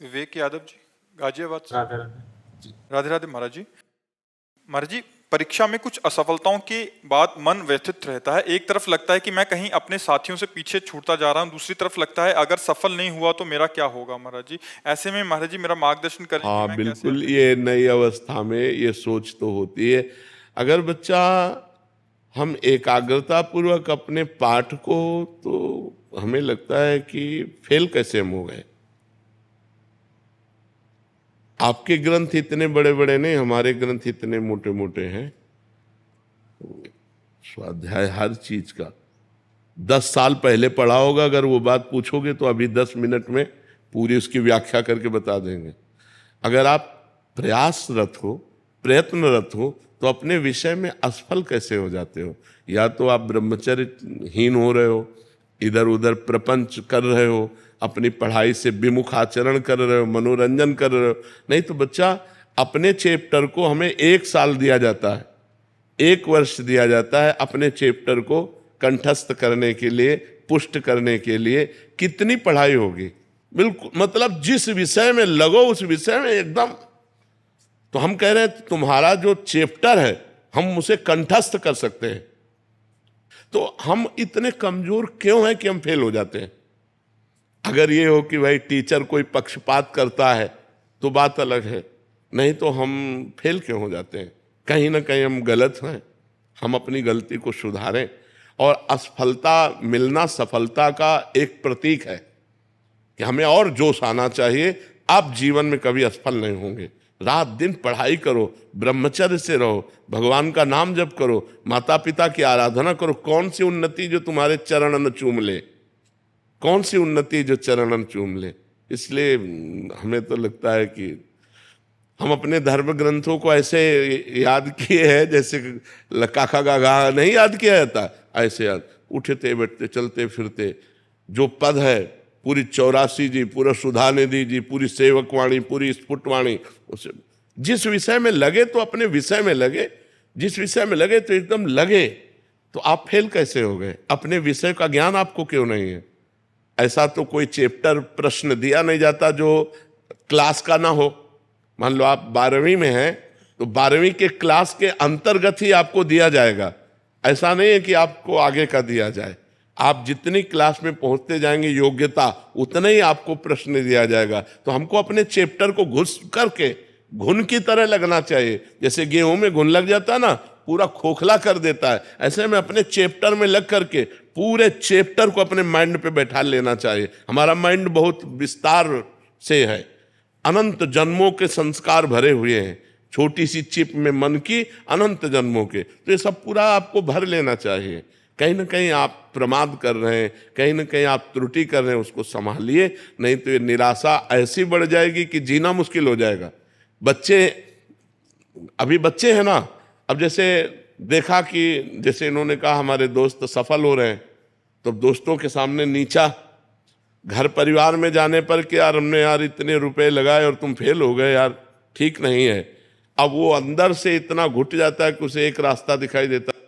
विवेक यादव जी, गाजियाबाद से। राधे राधे। राधे राधे महाराज जी। महाराज जी, परीक्षा में कुछ असफलताओं के बाद मन व्यथित रहता है। एक तरफ लगता है कि मैं कहीं अपने साथियों से पीछे छूटता जा रहा हूँ, दूसरी तरफ लगता है अगर सफल नहीं हुआ तो मेरा क्या होगा। महाराज जी, ऐसे में महाराज जी मेरा मार्गदर्शन करें कि हाँ मैं बिल्कुल, कैसे। ये नई अवस्था में ये सोच तो होती है। अगर बच्चा हम एकाग्रता पूर्वक अपने पाठ को, तो हमें लगता है कि फेल कैसे हम हो गए। आपके ग्रंथ इतने बड़े बड़े नहीं, हमारे ग्रंथ इतने मोटे मोटे हैं। स्वाध्याय हर चीज का 10 साल पहले पढ़ा होगा, अगर वो बात पूछोगे तो अभी 10 मिनट में पूरी उसकी व्याख्या करके बता देंगे। अगर आप प्रयासरत हो, प्रयत्नरत हो, तो अपने विषय में असफल कैसे हो जाते हो। या तो आप ब्रह्मचर्यहीन हो रहे हो, इधर उधर प्रपंच कर रहे हो, अपनी पढ़ाई से विमुख आचरण कर रहे हो, मनोरंजन कर रहे हो। नहीं तो बच्चा, अपने चैप्टर को हमें 1 साल दिया जाता है, 1 वर्ष दिया जाता है अपने चैप्टर को कंठस्थ करने के लिए, पुष्ट करने के लिए। कितनी पढ़ाई होगी। बिल्कुल, मतलब जिस विषय में लगो उस विषय में एकदम। तो हम कह रहे हैं तुम्हारा जो चैप्टर है हम उसे कंठस्थ कर सकते हैं। तो हम इतने कमजोर क्यों हैं कि हम फेल हो जाते हैं। अगर ये हो कि भाई टीचर कोई पक्षपात करता है तो बात अलग है, नहीं तो हम फेल क्यों हो जाते हैं। कहीं ना कहीं हम गलत हैं, हम अपनी गलती को सुधारें। और असफलता मिलना सफलता का एक प्रतीक है कि हमें और जोश आना चाहिए। आप जीवन में कभी असफल नहीं होंगे। रात दिन पढ़ाई करो, ब्रह्मचर्य से रहो, भगवान का नाम जप करो, माता पिता की आराधना करो। कौन सी उन्नति जो तुम्हारे चरणन चूम ले, कौन सी उन्नति जो चरणन चूम ले। इसलिए हमें तो लगता है कि हम अपने धर्म ग्रंथों को ऐसे याद किए हैं जैसे काका गागा नहीं याद किया जाता, ऐसे याद। उठते बैठते चलते फिरते जो पद है, पूरी 84 जी, पूरा सुधानिधि जी, पूरी सेवकवाणी, पूरी स्फुटवाणी, उसे जिस विषय में लगे तो अपने विषय में लगे, जिस विषय में लगे तो एकदम लगे। तो आप फेल कैसे हो गए। अपने विषय का ज्ञान आपको क्यों नहीं है। ऐसा तो कोई चैप्टर प्रश्न दिया नहीं जाता जो क्लास का ना हो। मान लो आप 12वीं में हैं तो 12वीं के क्लास के अंतर्गत ही आपको दिया जाएगा। ऐसा नहीं है कि आपको आगे का दिया जाए। आप जितनी क्लास में पहुंचते जाएंगे योग्यता, उतना ही आपको प्रश्न दिया जाएगा। तो हमको अपने चैप्टर को घुस करके घुन की तरह लगना चाहिए। जैसे गेहूं में घुन लग जाता है ना, पूरा खोखला कर देता है, ऐसे में अपने चैप्टर में लग करके पूरे चैप्टर को अपने माइंड पे बैठा लेना चाहिए। हमारा माइंड बहुत विस्तार से है, अनंत जन्मों के संस्कार भरे हुए हैं, छोटी सी चिप में मन की अनंत जन्मों के। तो ये सब पूरा आपको भर लेना चाहिए। कहीं ना कहीं आप प्रमाद कर रहे हैं, कहीं ना कहीं आप त्रुटि कर रहे हैं, उसको संभालिए। नहीं तो ये निराशा ऐसी बढ़ जाएगी कि जीना मुश्किल हो जाएगा। बच्चे अभी बच्चे हैं ना, अब जैसे देखा कि जैसे इन्होंने कहा हमारे दोस्त सफल हो रहे हैं, तो दोस्तों के सामने नीचा, घर परिवार में जाने पर कि यार हमने यार इतने रुपए लगाए और तुम फेल हो गए, यार ठीक नहीं है। अब वो अंदर से इतना घुट जाता है कि उसे एक रास्ता दिखाई देता है।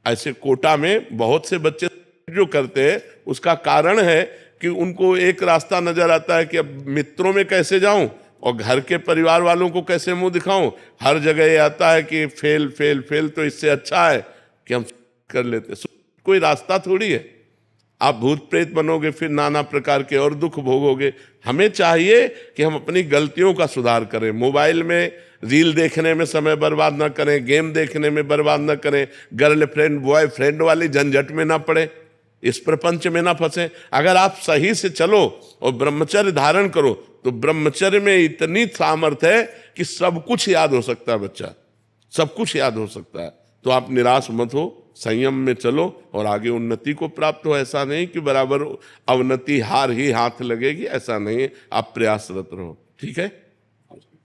ऐसे कोटा में बहुत से बच्चे जो करते हैं, उसका कारण है कि उनको एक रास्ता नजर आता है कि अब मित्रों में कैसे जाऊं और घर के परिवार वालों को कैसे मुंह दिखाऊं। हर जगह ये आता है कि फेल फेल फेल, तो इससे अच्छा है कि हम कर लेते। कोई रास्ता थोड़ी है। आप भूत प्रेत बनोगे, फिर नाना प्रकार के और दुख भोगोगे। हमें चाहिए कि हम अपनी गलतियों का सुधार करें। मोबाइल में रील देखने में समय बर्बाद ना करें, गेम देखने में बर्बाद ना करें, गर्लफ्रेंड बॉयफ्रेंड वाली झंझट में ना पड़े, इस प्रपंच में ना फंसे। अगर आप सही से चलो और ब्रह्मचर्य धारण करो तो ब्रह्मचर्य में इतनी सामर्थ्य है कि सब कुछ याद हो सकता है। बच्चा सब कुछ याद हो सकता है। तो आप निराश मत हो, संयम में चलो और आगे उन्नति को प्राप्त हो। ऐसा नहीं कि बराबर अवनति हार ही हाथ लगेगी, ऐसा नहीं है। आप प्रयासरत रहो। ठीक है।